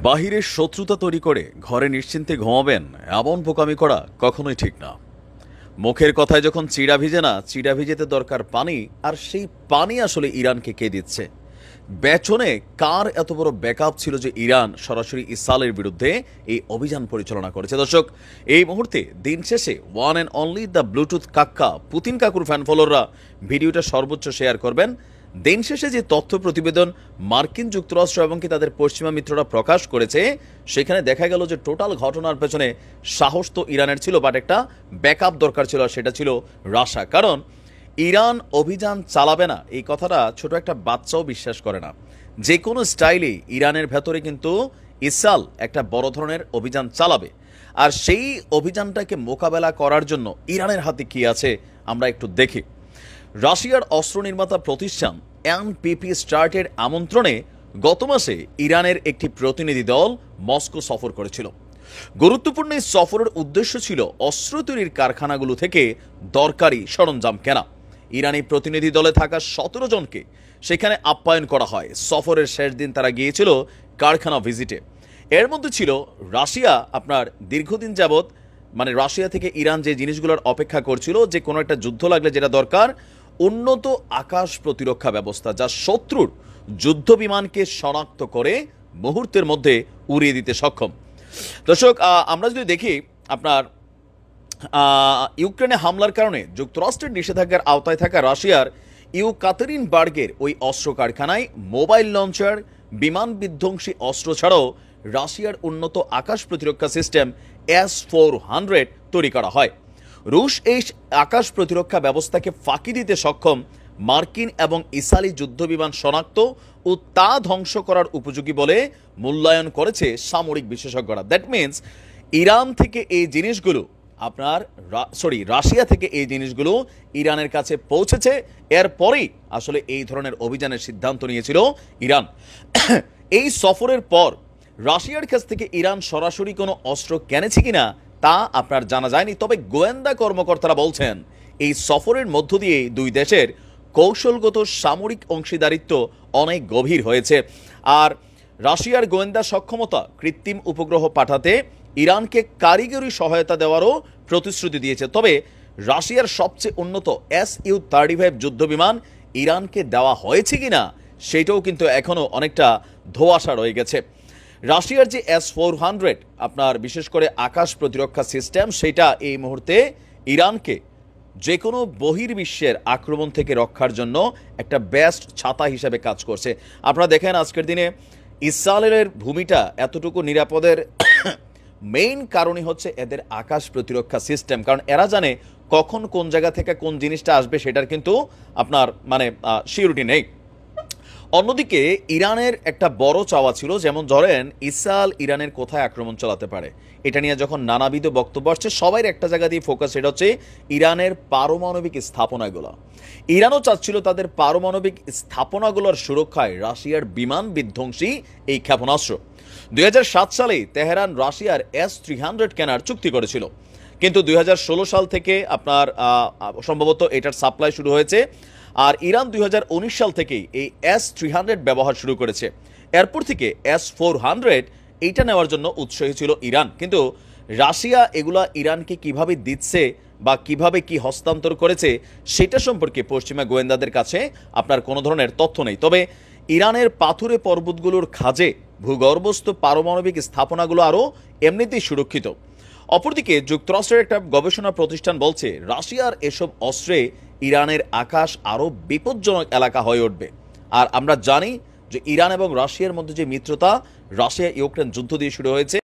বাহিরের শত্রুতা তৈরি করে ঘরে নিশ্চিন্তে ঘুমাবেন, এমন বোকামি করা কখনোই ঠিক না। মুখের কথায় যখন চিড়া ভিজে না, চিড়া ভিজেতে দরকার পানি, আর সেই পানি আসলে ইরানকে কে দিচ্ছে? বেচনে কার এত বড় ব্যাকআপ ছিল যে ইরান সরাসরি ইসরায়েলের বিরুদ্ধে এই অভিযান পরিচালনা করেছে? দর্শক, এই মুহূর্তে দিন শেষে one and only the Bluetooth Kaká Putin কাকুর ফ্যান ফলোয়াররা ভিডিওটা সর্বোচ্চ শেয়ার করবেন। দিন শেষে যে তথ্য প্রতিবেদন মার্কিন যুক্তরাষ্ট্র এবং কি তাদের পশ্চিমা মিত্ররা প্রকাশ করেছে, সেখানে দেখা গেল যে টোটাল ঘটনার পেছনে সাহস তো ইরানের ছিল, বাট একটা ব্যাকআপ দরকার ছিল, আর সেটা ছিল রাশিয়া। কারণ ইরান অভিযান চালাবে না এই কথাটা ছোট একটা বাচ্চাও বিশ্বাস করে না। যে কোনো স্টাইলে ইরানের ভেতরে কিন্তু ইসরায়েল একটা বড় ধরনের অভিযান চালাবে, আর সেই অভিযানটাকে মোকাবেলা করার জন্য ইরানের হাতে কি আছে আমরা একটু দেখি। রাশিয়ার অস্ত্র নির্মাতা প্রতিষ্ঠান এনপিপি স্টার্টের আমন্ত্রণে গত মাসে ইরানের একটি প্রতিনিধি দল মস্কো সফর করেছিল। গুরুত্বপূর্ণ এই সফরের উদ্দেশ্য ছিল অস্ত্র তৈরির কারখানাগুলো থেকে দরকারি সরঞ্জাম কেনা। ইরানি প্রতিনিধি দলে থাকা 17 জনকে সেখানে আপ্যায়ন করা হয়। সফরের শেষ দিন তারা গিয়েছিল কারখানা ভিজিটে। এর মধ্যে ছিল রাশিয়া আপনার দীর্ঘদিন যাবৎ রাশিয়া থেকে ইরান যে জিনিসগুলোর অপেক্ষা করছিল, যে কোনো একটা যুদ্ধ লাগলে যেটা দরকার, উন্নত আকাশ প্রতিরক্ষা ব্যবস্থা, যা শত্রুর যুদ্ধ বিমানকে শনাক্ত করে মুহূর্তের মধ্যে উড়িয়ে দিতে সক্ষম। দর্শক, আমরা যদি দেখি আপনার ইউক্রেনে হামলার কারণে যুক্তরাষ্ট্রের নিষেধাজ্ঞার আওতায় থাকা রাশিয়ার ইউকাতেরিনবার্গের ওই অস্ত্র কারখানায় মোবাইল লঞ্চার, বিমান বিধ্বংসী অস্ত্র ছাড়াও রাশিয়ার উন্নত আকাশ প্রতিরক্ষা সিস্টেম S-400 তৈরি করা হয়। রুশ এই আকাশ প্রতিরক্ষা ব্যবস্থাকে ফাঁকি দিতে সক্ষম, মার্কিন এবং ইসরায়েলি যুদ্ধবিমান শনাক্ত ও তা ধ্বংস করার উপযোগী বলে মূল্যায়ন করেছে সামরিক বিশেষজ্ঞরা। দ্যাট মিনস ইরান থেকে এই জিনিসগুলো রাশিয়া থেকে এই জিনিসগুলো ইরানের কাছে পৌঁছেছে। এরপরেই আসলে এই ধরনের অভিযানের সিদ্ধান্ত নিয়েছিল ইরান। এই সফরের পর রাশিয়ার কাছ থেকে ইরান সরাসরি কোনো অস্ত্র কিনেছে কিনা তা আপনার জানা যায়নি, তবে গোয়েন্দা কর্মকর্তারা বলছেন এই সফরের মধ্য দিয়ে দুই দেশের কৌশলগত সামরিক অংশীদারিত্ব অনেক গভীর হয়েছে। আর রাশিয়ার গোয়েন্দা সক্ষমতা কৃত্রিম উপগ্রহ পাঠাতে ইরানকে কারিগরি সহায়তা দেওয়ারও প্রতিশ্রুতি দিয়েছে। তবে রাশিয়ার সবচেয়ে উন্নত Su-35 যুদ্ধবিমান ইরানকে দেওয়া হয়েছে কিনা সেটাও কিন্তু এখনও অনেকটা ধোঁয়াশা রয়ে গেছে। রাশিয়ার যে S-400 আপনার বিশেষ করে আকাশ প্রতিরক্ষা সিস্টেম, সেটা এই মুহূর্তে ইরানকে যে কোনো বহির্বিশ্বের আক্রমণ থেকে রক্ষার জন্য একটা বেস্ট ছাতা হিসেবে কাজ করছে। আপনারা দেখেন আজকের দিনে ইসরায়েলের ভূমিটা এতটুকু নিরাপদের মেইন কারণই হচ্ছে এদের আকাশ প্রতিরক্ষা সিস্টেম, কারণ এরা জানে কখন কোন জায়গা থেকে কোন জিনিসটা আসবে সেটার কিন্তু আপনার সিউরিটি নেই। অন্যদিকে ইরানের একটা বড় চাওয়া ছিল, যেমন ধরেন ইসরায়েল ইরানের কোথায় আক্রমণ চালাতে পারে, এটা নিয়ে যখন নানাবিধ বক্তব্য আসছে, সবাই একটা জায়গা দিয়ে ফোকাস, সেটা হচ্ছে ইরানের পারমাণবিক স্থাপনাগুলো। ইরানও চাচ্ছিল তাদের পারমাণবিক স্থাপনাগুলোর সুরক্ষায় রাশিয়ার বিমান বিধ্বংসী এই ক্ষেপণাস্ত্র। 2007 সালে তেহরান রাশিয়ার S-300 কেনার চুক্তি করেছিল, কিন্তু 2016 সাল থেকে আপনার সম্ভবত এটার সাপ্লাই শুরু হয়েছে। আর ইরান 2019 সাল থেকেই এই S-300 ব্যবহার শুরু করেছে। এরপর থেকে S-400 এইটা নেওয়ার জন্য উৎসাহী ছিল ইরান, কিন্তু রাশিয়া এগুলা ইরানকে কিভাবে দিচ্ছে বা কিভাবে কি হস্তান্তর করেছে সেটা সম্পর্কে পশ্চিমা গোয়েন্দাদের কাছে আপনার কোনো ধরনের তথ্য নেই। তবে ইরানের পাথুরে পর্বতগুলোর খাজে ভূগর্ভস্থ পারমাণবিক স্থাপনাগুলো আরও এমনিতেই সুরক্ষিত। অপরদিকে যুক্তরাষ্ট্রের একটা গবেষণা প্রতিষ্ঠান বলছে রাশিয়ার এসব অস্ত্রে ইরানের আকাশ আরও বিপজ্জনক এলাকা হয়ে উঠবে। আর আমরা জানি যে ইরান এবং রাশিয়ার মধ্যে যে মিত্রতা রাশিয়া ইউক্রেন যুদ্ধ দিয়ে শুরু হয়েছে,